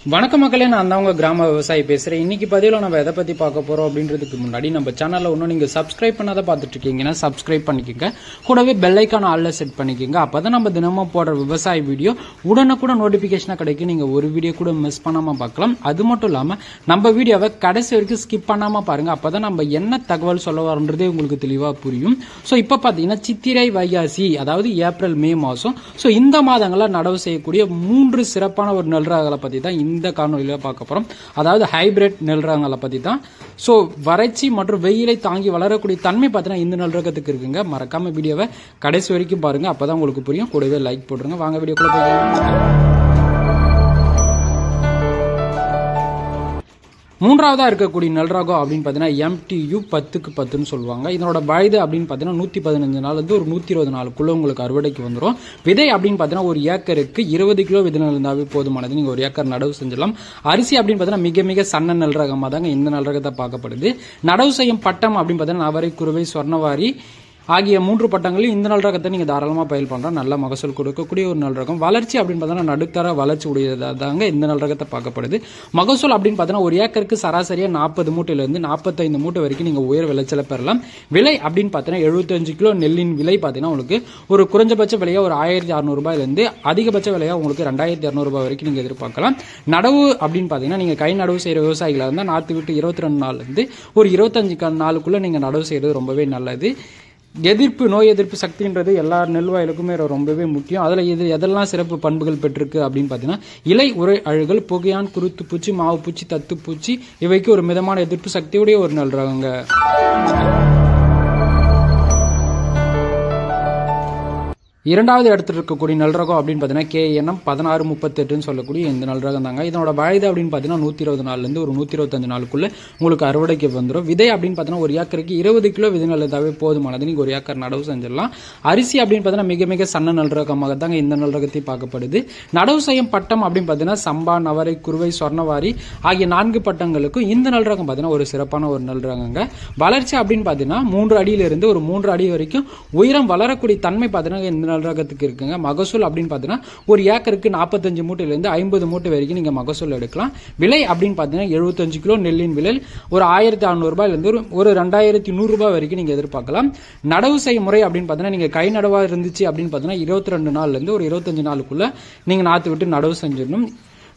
வணக்கம் மக்களே, நான் தான் உங்க கிராம விவசாயி பேசுறேன். இன்னைக்கு பதிவுல நம்ம எதை பத்தி பார்க்க போறோம் அப்படின்றதுக்கு முன்னாடி நம்ம சேனல்ல இன்னும் நீங்க சப்ஸ்கிரைப் பண்ணாத பார்த்துட்டு இருக்கீங்கன்னா சப்ஸ்கிரைப் பண்ணிக்கோங்க. கூடவே பெல் ஐக்கான ஆல்ல செட் பண்ணிக்கோங்க. அப்பதான் நம்ம தினமும் போடுற விவசாய வீடியோ உடனுக்குடன் நோட்டிபிகேஷனா கிடைக்கும். நீங்க ஒரு வீடியோ கூட மிஸ் பண்ணாம பார்க்கலாம். அது மட்டும் இல்லாம நம்ம வீடியோவை கடைசி வரைக்கும் ஸ்கிப் பண்ணாம பாருங்க. அப்பதான் நம்ம என்ன தகவல் சொல்ல வரோன்றதே உங்களுக்கு தெளிவா புரியும். சோ இப்ப பாத்தீங்கன்னா சித்திரை வைகாசி, அதாவது ஏப்ரல் மே மாசம், சோ இந்த மாதங்கள நடவு செய்யக்கூடிய 3 சிறப்பான ஒரு நெல் ரகங்களை பத்தி தான் இந்த காணொலியில பார்க்க போறோம். அதாவது ஹைபிரிட் நெல் ரகங்களை பத்தி தான். சோ வறட்சி மற்றும் வெயிலை தாங்கி வளரக்கூடிய தன்மை பார்த்தீங்கன்னா இந்த நெல் ரகத்துக்கு இருக்குங்க. மறக்காம வீடியோவை கடைசி வரைக்கும் பாருங்க, அப்பதான் உங்களுக்கு புரியும். கூடவே லைக் போட்டுருங்க. வாங்க வீடியோக்குள்ள போய் மூன்றாவதா இருக்கக்கூடிய நெல் ரகம் அப்படின்னு பாத்தீங்கன்னா MTU 10க்கு 10ன்னு சொல்லுவாங்க. இதனோட வயது அப்படின்னு பாத்தீங்கன்னா 115 நாள் இருந்து ஒரு 120 நாளுக்குள்ள உங்களுக்கு அறுவடைக்கு வந்துடும். விதை அப்படின்னு பாத்தீங்கன்னா ஒரு ஏக்கருக்கு 20 கிலோ விதை நெல் இருந்தாவே போதுமானது. நீங்க ஒரு ஏக்கர் நடவு செஞ்சலாம். அரிசி அப்படின்னு பாத்தீங்கன்னா மிக மிக சன்ன நெல் ரகமா தாங்க இந்த நெல் ரகத்தை பார்க்கப்படுது. நடவு செய்யும் பட்டம் அப்படின்னு பாத்தீங்கன்னா நவரை, குருவை, சொர்ணவாரி ஆகிய 3 பட்டங்களில் இந்த நெல் ரகத்தை நீங்க தாராளமா பயிர் பண்றோம். நல்ல மகசூல் கொடுக்கக்கூடிய ஒரு நெல் ரகம். வளர்ச்சி அப்படின்னு பார்த்தீங்கன்னா நடுத்தர வளர்ச்சி உடையதாங்க இந்த நெல் ரகத்தை பார்க்கப்படுது. மகசூல் அப்படின்னு பார்த்தீங்கன்னா ஒரு ஏக்கருக்கு சராசரியா 40 மூட்டையிலிருந்து 45 மூட்டை வரைக்கும் நீங்க உயர் விளைச்சலை பெறலாம். விலை அப்படின்னு பார்த்தீங்கன்னா 75 கிலோ நெல்லின் விலை பார்த்தீங்கன்னா உங்களுக்கு ஒரு குறைஞ்சபட்ச விலையா ஒரு 1600 ரூபாயிலிருந்து அதிகபட்ச விலையா உங்களுக்கு 2200 ரூபாய் வரைக்கும் நீங்க எதிர்பார்க்கலாம். நடவு அப்படின்னு பார்த்தீங்கன்னா நீங்க கை நடவு செய்யற விவசாயிகளா இருந்தா நாத்து விட்டு 22 நாள்ல இருந்து ஒரு 25 நாளுக்குள்ள நீங்க நடவு செய்யறது ரொம்பவே நல்லது. நோய் எதிர்ப்பு சக்தின்றது எல்லா நெல் வயலுக்குமே ரொம்பவே முக்கியம். அதுல இது எதெல்லாம் சிறப்பு பண்புகள் பெற்றிருக்கு அப்படின்னு பாத்தீங்கன்னா இலை, உரை அழுகல், புகையான், குருத்து பூச்சி, மாவு பூச்சி, தத்து பூச்சி இவைக்கு ஒரு மிதமான எதிர்ப்பு சக்தியுடைய ஒரு நெல் ரகங்க. இரண்டாவது இடத்துல இருக்கக்கூடிய நெல் ரகம் அப்படின்னு பாத்தீங்கன்னா KNM 1638 சொல்லக்கூடிய இந்த நெல் ரகம் தாங்க. இதனோட வயது அப்படின்னு பாத்தீங்கன்னா 120 நாள்ல இருந்து ஒரு 125 நாளுக்குள்ள உங்களுக்கு அறுவடைக்கு வந்துடும். விதை அப்படின்னு பாத்தீங்கன்னா ஒரு ஏக்கருக்கு 20 கிலோ விதை நெல் இருந்தாவே போதுமானது. நீங்க ஒரு ஏக்கர் நடவு செஞ்சிடலாம். அரிசி அப்படின்னு பாத்தீங்கன்னா மிக மிக சன்ன நெல் ரகமாக தாங்க இந்த நெல் ரகத்தை பார்க்கப்படுது. நடவு செய்யும் பட்டம் அப்படின்னு பாத்தீங்கன்னா சம்பா, நவரை, குருவை, சொர்ணவாரி ஆகிய 4 பட்டங்களுக்கும் இந்த நெல் ரகம் பாத்தீங்கன்னா ஒரு சிறப்பான ஒரு நெல் ரகங்க. வளர்ச்சி அப்படின்னு பாத்தீங்கன்னா 3 அடியில இருந்து ஒரு 3 அடி வரைக்கும் உயரம் வளரக்கூடிய தன்மை பாத்தீங்கன்னா இந்த நெல் ரகத்துக்கு இருக்குங்க. மகசூல் அப்படின்னு பாத்தீங்கன்னா ஒரு ஏக்கருக்கு 45 மூட்டையில இருந்து 50 மூட்டை வரைக்கும் நீங்க மகசூல் எடுக்கலாம். விலை அப்படின்னு பாத்தீங்கன்னா 75 கிலோ நெல்லின் விலை ஒரு 1600 ரூபாயில இருந்து ஒரு 2100 ரூபாய் வரைக்கும் நீங்க எதிர்பார்க்கலாம். நடவு செய்யும் முறை அப்படின்னு பாத்தீங்கன்னா நீங்க கை நடவா இருந்துச்சு அப்படின்னு பாத்தீங்கன்னா 22 நாள்ல இருந்து ஒரு 25 நாளுக்குள்ள நீங்க நாத்து விட்டு நடவு செஞ்சிடணும்.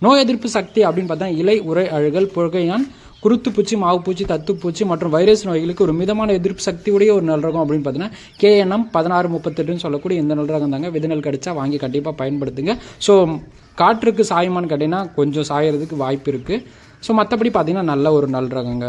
நோய் எதிர்ப்பு சக்தி அப்படின்னு பார்த்தா இலை, உரை அழுகல், புகையான், குருத்து பூச்சி, மாவு பூச்சி, தத்து பூச்சி மற்றும் வைரஸ் நோய்களுக்கு ஒரு மிதமான எதிர்ப்பு சக்தி உடைய ஒரு நெல் ரகம் அப்படின்னு பார்த்தீங்கன்னா KNM 1638 சொல்லக்கூடிய இந்த நெல் ரகம் தாங்க. விதை நெல் கிடைச்சா வாங்கி கண்டிப்பா பயன்படுத்துங்க. ஸோ காற்றுக்கு சாயமானு கேட்டீங்கன்னா கொஞ்சம் சாயறதுக்கு வாய்ப்பு இருக்கு. ஸோ மற்றபடி பார்த்தீங்கன்னா நல்ல ஒரு நெல் ரகங்க.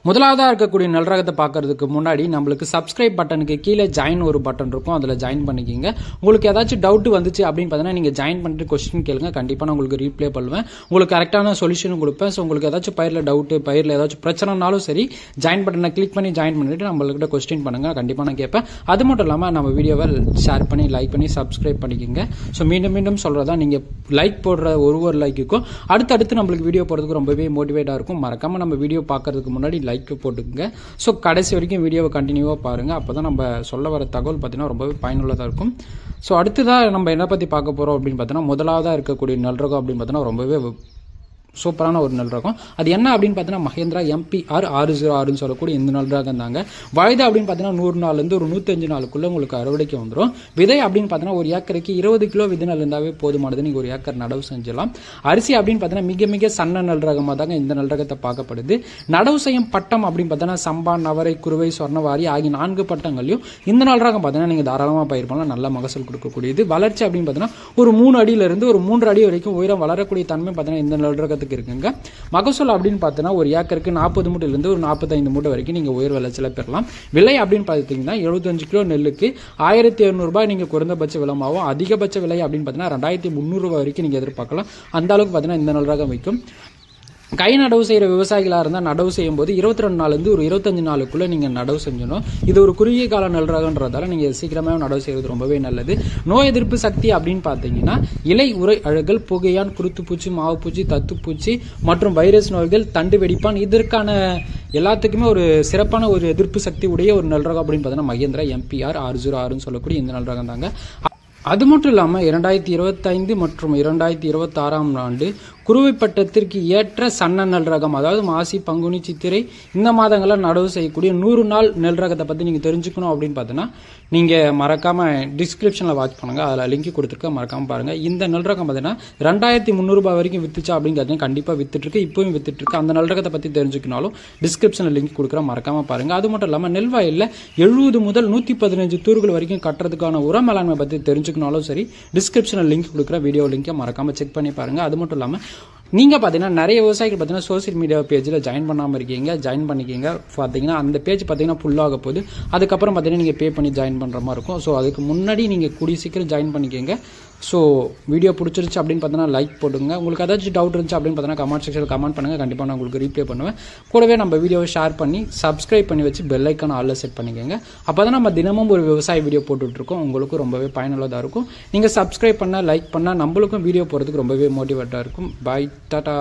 முதலாவதா இருக்கக்கூடிய நெல் ரகத்தை பார்க்கறதுக்கு முன்னாடி நம்மளுக்கு சப்ஸ்கிரைப் பட்டனுக்கு கீழே ஜாயின் ஒரு பட்டன் இருக்கும், அதுல ஜாயின் பண்ணிக்கிங்க. உங்களுக்கு ஏதாச்சும் டவுட் வந்துச்சு அப்படின்னு பார்த்தீங்கன்னா நீங்க ஜாயின் பண்ணிட்டு கொஸ்டின் கேளுங்க. கண்டிப்பா நான் உங்களுக்கு ரீப்ளே பண்ணுவேன். உங்களுக்கு கரெக்டான சொல்யூஷனும் கொடுப்பேன். ஸோ உங்களுக்கு ஏதாச்சும் பயிரில் டவுட், பயிரில் ஏதாச்சும் பிரச்சனைனாலும் சரி ஜாயின் பட்டனை கிளிக் பண்ணி ஜாயின் பண்ணிட்டு நம்மள்கிட்ட கொஸ்டின் பண்ணுங்க. கண்டிப்பா நான் கேட்பேன். அது மட்டும் இல்லாம நம்ம வீடியோவை ஷேர் பண்ணி, லைக் பண்ணி, சப்ஸ்கிரைப் பண்ணிக்கிங்க. ஸோ மீண்டும் மீண்டும் சொல்றதா, நீங்க லைக் போடுற ஒரு லைக்குக்கும் அடுத்தடுத்து நம்மளுக்கு வீடியோ போடுறதுக்கு ரொம்பவே மோட்டிவேட்டா இருக்கும். மறக்காம நம்ம வீடியோ பார்க்கறதுக்கு முன்னாடி லைக் போட்டுக்குங்க. ஸோ கடைசி வரைக்கும் வீடியோவை கண்டினியூவா பாருங்க. அப்பதான் நம்ம சொல்ல வர தகவல் பார்த்தீங்கன்னா ரொம்பவே பயனுள்ளதா இருக்கும். ஸோ அடுத்ததான் நம்ம என்ன பத்தி பார்க்க போறோம் அப்படின்னு பார்த்தீங்கன்னா முதலாவதா இருக்கக்கூடிய நெல் ரகம் அப்படின்னு பார்த்தீங்கன்னா ரொம்பவே சூப்பரான ஒரு நெல் ரகம். அது என்ன அப்படின்னு பார்த்தீங்கன்னா மஹேந்திரா MPR 606 சொல்லக்கூடிய இந்த நெல் ரகம் தாங்க. வயது அப்படின்னு பார்த்தீங்கன்னா 100 நாள்ல இருந்து ஒரு 105 நாளுக்குள்ள உங்களுக்கு அறுவடைக்கு வந்துடும். விதை அப்படின்னு பார்த்தீங்கன்னா ஒரு ஏக்கருக்கு 20 கிலோ விதை நெல் இருந்தாவே போதுமானது. நீங்க ஒரு ஏக்கர் நடவு செஞ்சலாம். அரிசி அப்படின்னு பார்த்தீங்கன்னா மிக மிக சன்ன நெல் ரகமா தாங்க இந்த நெல் ரகத்தை பார்க்கப்படுது. நடவு செய்யும் பட்டம் அப்படின்னு பார்த்தீங்கன்னா சம்பா, நவரை, குருவை, சொர்ணவாரி ஆகிய 4 பட்டங்களையும் இந்த நெல் ரகம் பார்த்தீங்கன்னா நீங்க தாராளமா பயிர் பண்ணலாம். நல்ல மகசூல் கொடுக்கக்கூடியது. வளர்ச்சி அப்படின்னு பார்த்தீங்கன்னா ஒரு 3 அடியில இருந்து ஒரு 3 அடி வரைக்கும் உயரம் வளரக்கூடிய தன்மை பார்த்தீங்கன்னா இந்த நெல் ரகத்துக்கு இருக்குங்க. மகசூல் அப்படின்னு பார்த்தீங்கன்னா ஒரு ஏக்கருக்கு 40 மூட்டையில இருந்து ஒரு 45 மூட்டை வரைக்கும் நீங்க உயர் விளைச்சலை பெறலாம். விலை அப்படின்னு பார்த்தீங்கன்னா 75 கிலோ நெல்லுக்கு 1700 ரூபாய் நீங்க குறைந்தபட்ச விலைமாவும், அதிகபட்ச விலை அப்படின்னு பார்த்தீங்கன்னா 2300 ரூபாய் வரைக்கும் நீங்க எதிர்பார்க்கலாம். அந்த அளவுக்கு பார்த்தீங்கன்னா இந்த நெல் ரகம் வைக்கும். கை நடவு செய்யற விவசாயிகளா இருந்தா நடவு செய்யும் போது 22 நாள்ல இருந்து ஒரு 25 நாளுக்குள்ள நீங்க நடவு செஞ்சணும். இது ஒரு குறுகிய கால நெல் ரகம்ன்றதால நீங்க சீக்கிரமா நடவு செய்யறது ரொம்பவே நல்லது. நோய் எதிர்ப்பு சக்தி அப்படின்னு பாத்தீங்கன்னா இலை, உரை அழுகல், புகையான், குருத்து பூச்சி, மாவு பூச்சி, தத்து பூச்சி மற்றும் வைரஸ் நோய்கள், தண்டு வெடிப்பான் இதற்கான எல்லாத்துக்குமே ஒரு சிறப்பான ஒரு எதிர்ப்பு சக்தி உடைய ஒரு நெல் ரகம் அப்படின்னு பாத்தீங்கன்னா மஹேந்திரா MPR 606 சொல்லக்கூடிய இந்த நெல் ரகம் தாங்க. அது மட்டும் இல்லாமல் 2025 மற்றும் 2026ஆம் ஆண்டு குறுவை பட்டத்திற்கு ஏற்ற சன்ன நெல் ரகம், அதாவது மாசி, பங்குனி, சித்திரை இந்த மாதங்களில் நடவு செய்யக்கூடிய 100 நாள் நெல் ரகத்தை பற்றி நீங்கள் தெரிஞ்சுக்கணும் அப்படின்னு பார்த்தீங்கன்னா நீங்கள் மறக்காமல் டிஸ்கிரிப்ஷனில் வாட்ச் பண்ணுங்கள், அதில் லிங்க் கொடுத்துருக்க மறக்காமல் பாருங்கள். இந்த நெல் ரகம் பார்த்தீங்கன்னா 2300 ரூபாய் வரைக்கும் வித்துச்சா அப்படின்னு பார்த்தீங்கன்னா கண்டிப்பாக வித்துட்டுருக்கு, இப்போவும் வித்துட்டுருக்கு. அந்த நெல் ரகத்தை பற்றி தெரிஞ்சுக்கனாலும் டிஸ்கிரிப்ஷனில் லிங்க் கொடுக்குற மறக்காமல் பாருங்கள். அது மட்டும் இல்லாமல் நெல் வயலில் 70 முதல் 115 தூர்கள் வரைக்கும் கட்டுறதுக்கான உர மேலாண்மை பற்றி தெரிஞ்சுக்கனாலும் சரி, டிஸ்கிரிப்ஷனில் லிங்க் கொடுக்குற வீடியோ லிங்கை மறக்காமல் செக் பண்ணி பாருங்கள். அது மட்டும் இல்லாமல் நீங்கள் பார்த்தீங்கன்னா நிறைய விவசாயிகள் பார்த்தீங்கன்னா சோசியல் மீடியா பேஜில் ஜாயின் பண்ணாமல் இருக்கீங்க, ஜாயின் பண்ணிக்கிங்க. பார்த்தீங்கன்னா அந்த பேஜ் பார்த்தீங்கன்னா ஃபுல்லாக போகுது. அதுக்கப்புறம் பார்த்தீங்கன்னா நீங்கள் பே பண்ணி ஜாயின் பண்ணுற மாதிரி இருக்கும். ஸோ அதுக்கு முன்னாடி நீங்கள் கூடிய சீக்கிரம் ஜாயின் பண்ணிக்கிங்க. ஸோ வீடியோ பிடிச்சிருச்சு அப்படின்னு பார்த்தீங்கன்னா லைக் போட்டுங்க. உங்களுக்கு ஏதாச்சும் டவுட் இருந்துச்சு அப்படின்னு பார்த்தீங்கன்னா கமெண்ட் செக்ஷனில் கமெண்ட் பண்ணுங்கள், கண்டிப்பாக நான் உங்களுக்கு ரீப்ளே பண்ணுவேன். கூடவே நம்ம வீடியோவை ஷேர் பண்ணி சப்ஸ்கிரைப் பண்ணி வச்சு பெல் ஐக்கான ஆல்ல செட் பண்ணிக்கோங்க. அப்போ தான் நம்ம தினமும் ஒரு விவசாய வீடியோ போட்டுட்ருக்கோம், உங்களுக்கும் ரொம்பவே பயனுள்ளதாக இருக்கும். நீங்கள் சப்ஸ்கிரைப் பண்ணால் லைக் பண்ணால் நம்மளுக்கும் வீடியோ போகிறதுக்கு ரொம்பவே மோட்டிவேட்டாக இருக்கும். பாய், டாடா.